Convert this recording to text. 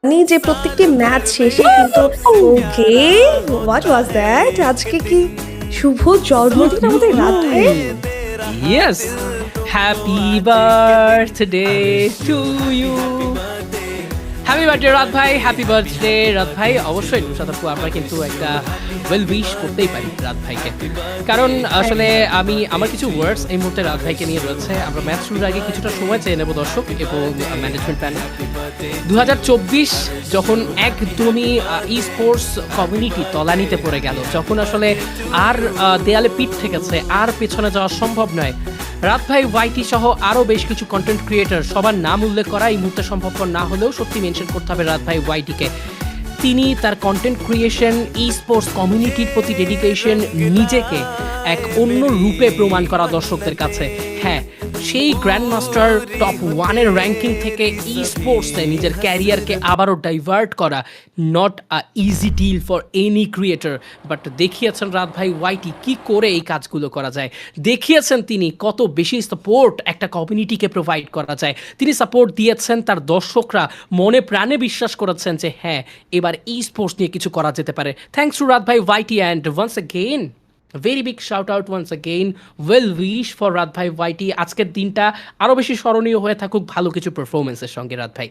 যে প্রত্যেকটি ম্যাচ শেষে কিন্তু ওকে হোয়াট ওয়াজ দ্যাট আজকে কি শুভ জন্মদিন আমাদের রাত ভাইয়ের। Yes, happy birthday to you. Happy birthday রাত ভাই, হ্যাপি বার্থডে রাত ভাই। অবশ্যই নুসাদ আপু, আমরা কিন্তু একটা ওয়েল উইশ করতেই পারি রাত ভাইকে, কারণ আসলে আমার কিছু ওয়ার্ডস এই মুহূর্তে রাত ভাইকে নিয়ে রয়েছে। আমরা ম্যাচ শুরুর আগে কিছুটা সময় চেয়ে নেব দর্শক এবং ম্যানেজমেন্ট প্যানেল। 2024 যখন একদমই ই স্পোর্টস কমিউনিটি তলানিতে পড়ে গেল, যখন আসলে আর দেয়ালে পিঠ ঠেকেছে, আর পেছনে যাওয়া সম্ভব নয়, রাত ভাই ওয়াইটি সহ আরও বেশ কিছু কন্টেন্ট ক্রিয়েটর, সবার নাম উল্লেখ করা এই মুহূর্তে সম্ভবপর না হলেও সত্যি মেনশন করতে হবে রাত ভাই ওয়াইটিকে। তিনি তার কন্টেন্ট ক্রিয়েশন, ই স্পোর্টস কমিউনিটির প্রতি ডেডিকেশন, নিজেকে এক অন্য রূপে প্রমাণ করা দর্শকদের কাছে। হ্যাঁ, সেই গ্র্যান্ড মাস্টার টপ 1-এর র্যাঙ্কিং থেকে ই স্পোর্টসে নিজের ক্যারিয়ারকে আবারও ডাইভার্ট করা not a easy deal for any creator. But দেখিয়েছেন রাত ভাই ওয়াইটি কি করে এই কাজগুলো করা যায়, দেখিয়েছেন তিনি কত বেশি সাপোর্ট একটা কমিউনিটিকে প্রোভাইড করা যায়। তিনি সাপোর্ট দিয়েছেন, তার দর্শকরা মনে প্রাণে বিশ্বাস করেছেন যে হ্যাঁ, এবার ই স্পোর্টস নিয়ে কিছু করা যেতে পারে। থ্যাংকস টু রাত ভাই YT and once again very big shout out once again, well wish for রাত ভাই ওয়াইটি। আজকের দিনটা আরও বেশি স্মরণীয় হয়ে থাকুক ভালো কিছু পারফরমেন্সের সঙ্গে রাত ভাই।